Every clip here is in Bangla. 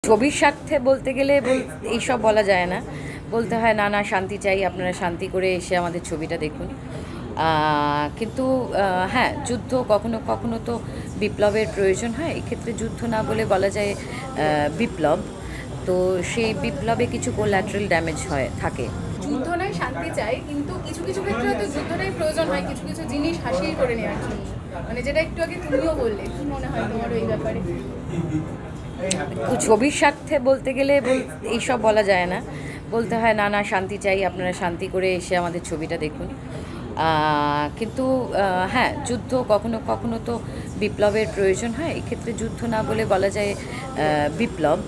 ছবির স্বার্থে বলতে গেলে এইসব বলা যায় না, বলতে হয় না না শান্তি চাই, আপনারা শান্তি করে এসে আমাদের ছবিটা দেখুন। কিন্তু হ্যাঁ, যুদ্ধ কখনো কখনো তো বিপ্লবের প্রয়োজন হয়। এক্ষেত্রে যুদ্ধ না বলে বলা যায় বিপ্লব। তো সেই বিপ্লবে কিছু কোল্যাটারাল ড্যামেজ থাকে। যুদ্ধ নয়, শান্তি চাই, কিন্তু কিছু কিছু ক্ষেত্রে হয়তো যুদ্ধটাই প্রয়োজন হয় কিছু কিছু জিনিস হাসিল করে নেওয়ার জন্য। মানে যেটা একটু আগে তুমিও বললে, কি মনে হয় তোমার এই ব্যাপারে? ছবির স্বার্থে বলতে গেলে এইসব বলা যায় না, বলতে হয় না না শান্তি চাই, আপনারা শান্তি করে এসে আমাদের ছবিটা দেখুন। কিন্তু হ্যাঁ, যুদ্ধ কখনো কখনো তো বিপ্লবের প্রয়োজন হয়। এক্ষেত্রে যুদ্ধ না বলে বলা যায় বিপ্লব।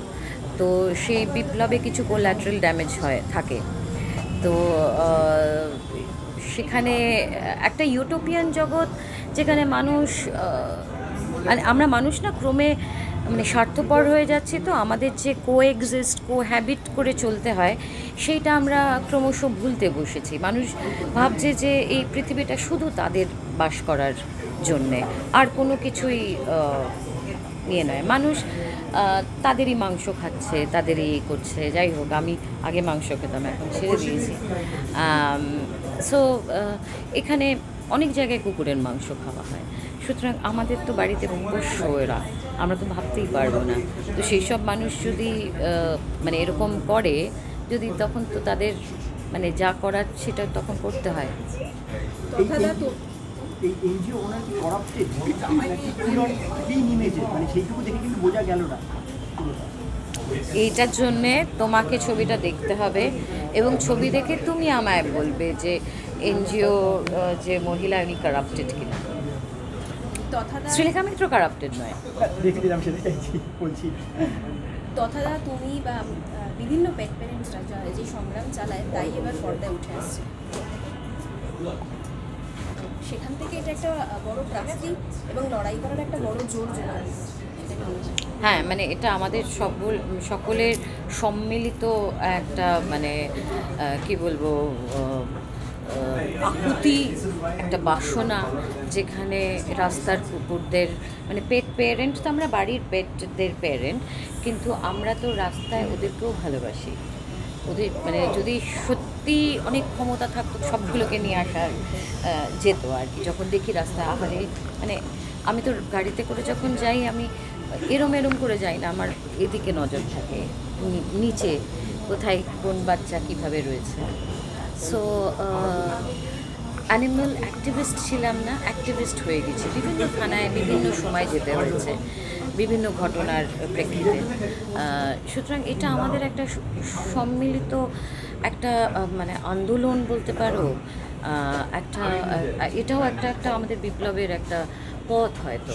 তো সেই বিপ্লবে কিছু কোল্যাটারাল ড্যামেজ থাকে। তো সেখানে একটা ইউটোপিয়ান জগৎ, যেখানে মানুষ মানে আমরা মানুষ না ক্রমে মানে স্বার্থপর হয়ে যাচ্ছি। তো আমাদের যে কোহ্যাবিট করে চলতে হয়, সেইটা আমরা ক্রমশ ভুলতে বসেছি। মানুষ ভাবছে যে এই পৃথিবীটা শুধু তাদের বাস করার জন্যে, আর কোনো কিছুই ইয়ে নয়। মানুষ তাদেরই মাংস খাচ্ছে, তাদেরই করছে। যাই হোক, আমি আগে মাংস খেতাম, এখন ছেড়ে দিয়েছি। সো এখানে অনেক জায়গায় কুকুরের মাংস খাওয়া হয়। সুতরাং আমাদের তো বাড়িতে পোষ্য এরা, আমরা তো ভাবতেই পারবো না। তো সেই সব মানুষ যদি মানে এরকম করে, যদি তখন তো তাদের মানে যা করার সেটা তখন করতে হয়। এই এনজিও ওনার কি করাপ্টেড মানে সেইটুকু দেখে কিন্তু বোঝা গেল না। এইটার জন্যে তোমাকে ছবিটা দেখতে হবে, এবং ছবি দেখে তুমি আমায় বলবে যে এনজিও যে মহিলা উনি কারাপ্টেড কিনা। শ্রীলেখা মিত্র কারাপ্টেড নয়। দেখে দিলাম, সেটা চাইছি বলছি। তথাদা তুমি বা বিভিন্ন পেট প্যারেন্টসরা যে সংগ্রাম চালায়, তাই এবার পর্দায় উঠে আসছে। সেখান থেকে এটা একটা বড় প্রাপ্তি এবং লড়াই করার একটা বড় জোর জোগাড়। হ্যাঁ, মানে এটা আমাদের সকলের সম্মিলিত একটা মানে কি বলবো, আকুতি, একটা বাসনা, যেখানে রাস্তার কুকুরদের মানে পেট প্যারেন্ট তো আমরা বাড়ির পেটদের প্যারেন্ট, কিন্তু আমরা তো রাস্তায় ওদেরকেও ভালোবাসি। ওদের মানে যদি সত্যি অনেক ক্ষমতা থাকতো, সবগুলোকে নিয়ে আসা যেত আর কি। যখন দেখি রাস্তায় আহারে, মানে আমি তো গাড়িতে করে যখন যাই, আমি এরম করে যাই না, আমার এদিকে নজর থাকে, নিচে কোথায় কোন বাচ্চা কিভাবে রয়েছে। সো অ্যানিমাল অ্যাক্টিভিস্ট ছিলাম না, অ্যাক্টিভিস্ট হয়ে গেছি। বিভিন্ন থানায় বিভিন্ন সময় যেতে হয়েছে, বিভিন্ন ঘটনার প্রেক্ষিতে। সুতরাং এটা আমাদের একটা সম্মিলিত একটা মানে আন্দোলন বলতে পারো। একটা এটাও একটা আমাদের বিপ্লবের একটা পথ হয়তো।